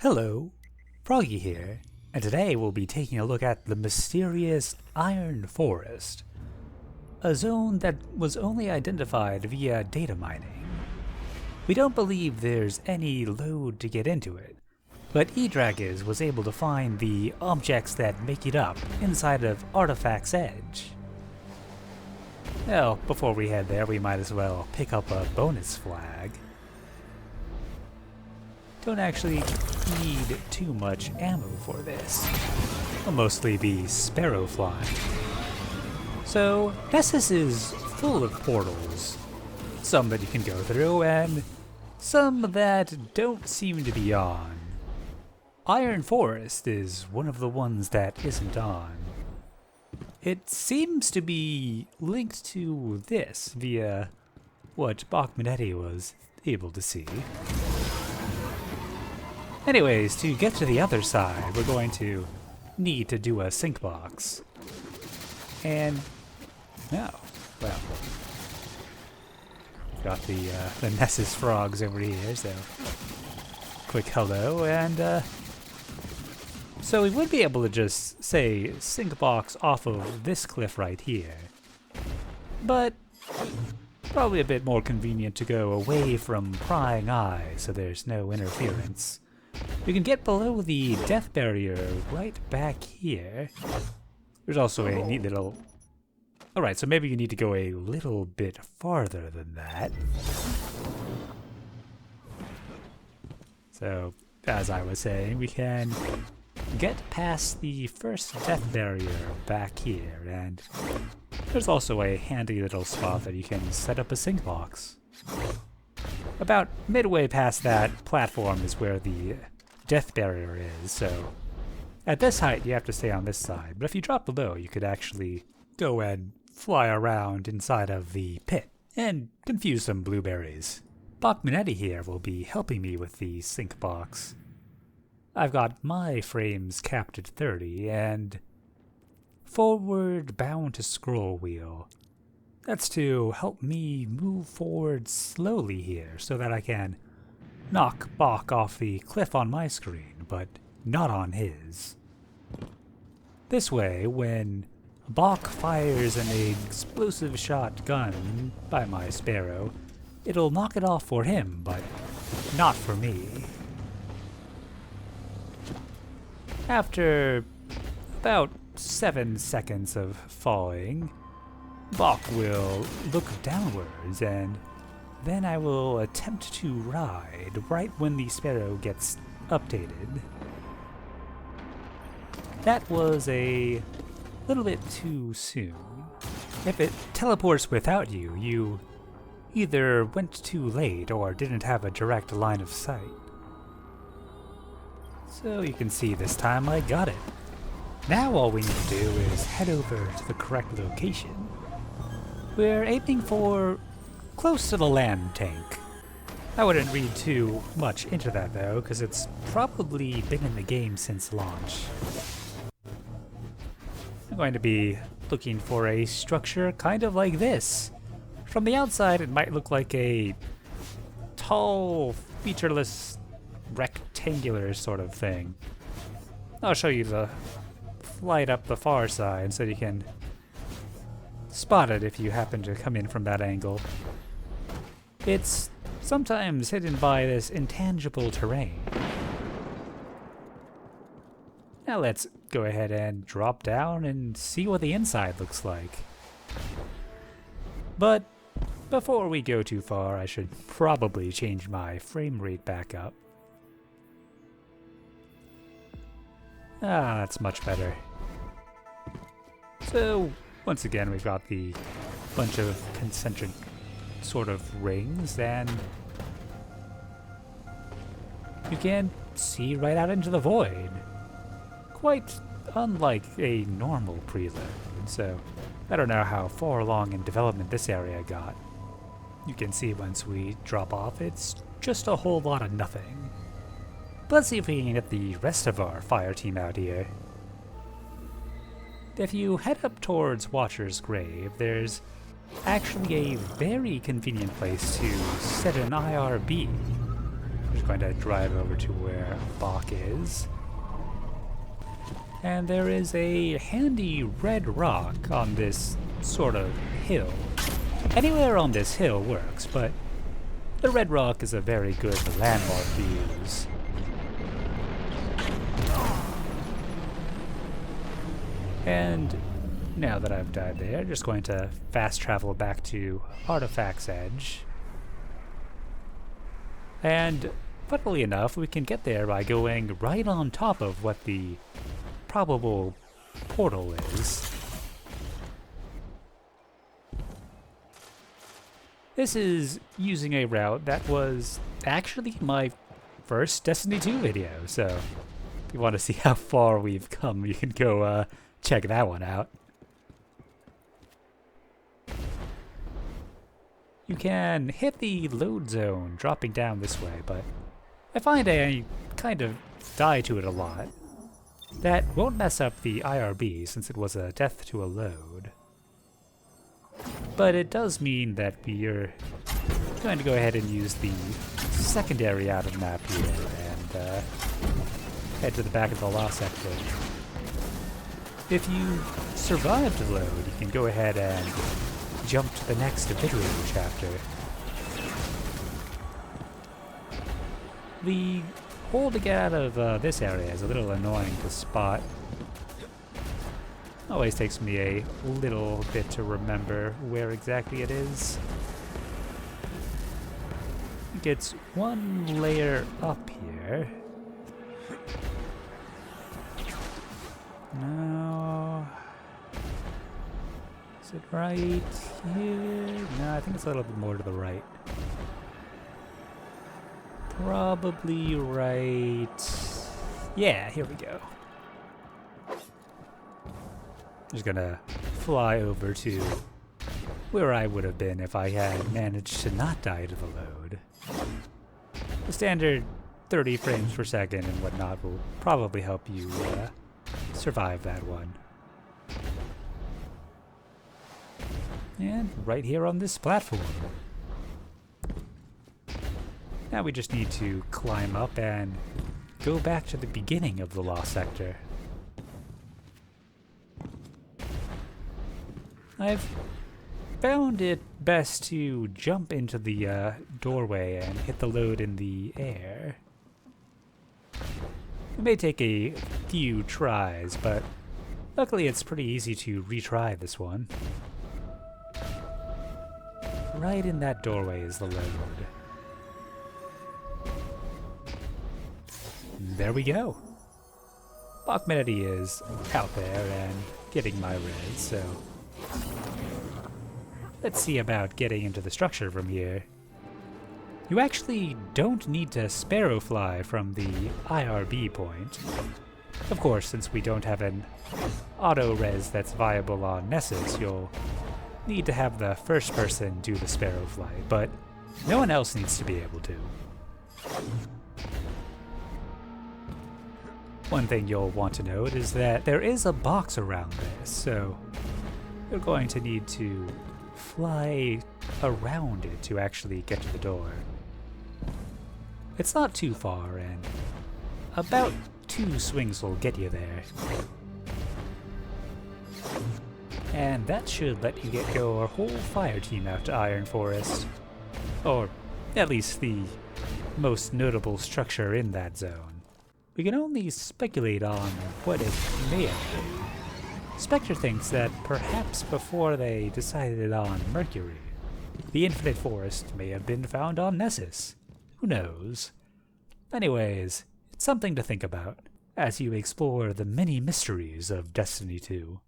Hello, Froggy here, and today we'll be taking a look at the mysterious Iron Forest, a zone that was only identified via data mining. We don't believe there's any load to get into it, but Edragyz was able to find the objects that make it up inside of Artifact's Edge. Well, before we head there, we might as well pick up a bonus flag. Don't actually need too much ammo for this. I'll mostly be sparrow flying. So, Nessus is full of portals. Some that you can go through, and some that don't seem to be on. Iron Forest is one of the ones that isn't on. It seems to be linked to this via what Bachmanetti was able to see. Anyways, to get to the other side, we're going to need to do a Syncbox. And, oh, well, got the Nessus frogs over here, so quick hello, and so we would be able to just say Syncbox off of this cliff right here, but probably a bit more convenient to go away from prying eyes so there's no interference. You can get below the death barrier right back here. There's also a neat little... Alright, so maybe you need to go a little bit farther than that. So, as I was saying, we can get past the first death barrier back here, and there's also a handy little spot that you can set up a Syncbox. About midway past that platform is where the death barrier is, so at this height you have to stay on this side, but if you drop below you could actually go and fly around inside of the pit and confuse some blueberries. Bachmanetti here will be helping me with the Syncbox. I've got my frames capped at 30 and forward bound to scroll wheel. That's to help me move forward slowly here so that I can knock Bach off the cliff on my screen, but not on his. This way, when Bach fires an explosive shot gun by my sparrow, it'll knock it off for him, but not for me. After about 7 seconds of falling, Bach will look downwards, and then I will attempt to ride right when the sparrow gets updated. That was a little bit too soon. If it teleports without you, you either went too late or didn't have a direct line of sight. So you can see this time I got it. Now all we need to do is head over to the correct location. We're aiming for close to the land tank. I wouldn't read too much into that though, because it's probably been in the game since launch. I'm going to be looking for a structure kind of like this. From the outside it might look like a tall, featureless, rectangular sort of thing. I'll show you the flight up the far side so you can spot it if you happen to come in from that angle. It's sometimes hidden by this intangible terrain. Now let's go ahead and drop down and see what the inside looks like. But before we go too far, I should probably change my frame rate back up. Ah, that's much better. So, once again, we've got the bunch of concentric sort of rings, and you can see right out into the void. Quite unlike a normal preload, so I don't know how far along in development this area got. You can see once we drop off, it's just a whole lot of nothing. But let's see if we can get the rest of our fire team out here. If you head up towards Watcher's Grave, there's actually a very convenient place to set an IRB. I'm just going to drive over to where Bach is. And there is a handy red rock on this sort of hill. Anywhere on this hill works, but the red rock is a very good landmark to use. And now that I've died there, just going to fast travel back to Artifact's Edge. And funnily enough, we can get there by going right on top of what the probable portal is. This is using a route that was actually my first Destiny 2 video, so if you want to see how far we've come, you can go check that one out. You can hit the load zone dropping down this way, but I find I kind of die to it a lot. That won't mess up the IRB since it was a death to a load. But it does mean that we are going to go ahead and use the secondary out of map here and head to the back of the lost sector. If you survive the load, you can go ahead and jump to the next video chapter. The hole to get out of this area is a little annoying to spot. Always takes me a little bit to remember where exactly it is. It gets one layer up here. No. Is it right here? No, I think it's a little bit more to the right. Probably right. Yeah, here we go. Just gonna fly over to where I would have been if I had managed to not die to the load. The standard 30 frames per second and whatnot will probably help you survive that one. And right here on this platform. Now we just need to climb up and go back to the beginning of the lost sector. I've found it best to jump into the doorway and hit the load in the air. It may take a few tries, but luckily it's pretty easy to retry this one. Right in that doorway is the load. And there we go. Bachmanetti is out there and getting my res, so let's see about getting into the structure from here. You actually don't need to sparrow fly from the IRB point. Of course, since we don't have an auto-res that's viable on Nessus, you'll need to have the first person do the sparrow flight, but no one else needs to be able to. One thing you'll want to note is that there is a box around this, so you're going to need to fly around it to actually get to the door. It's not too far, and about 2 swings will get you there. And that should let you get your whole fire team out to Iron Forest. Or at least the most notable structure in that zone. We can only speculate on what it may have been. Spectre thinks that perhaps before they decided on Mercury, the Infinite Forest may have been found on Nessus. Who knows? Anyways, it's something to think about as you explore the many mysteries of Destiny 2.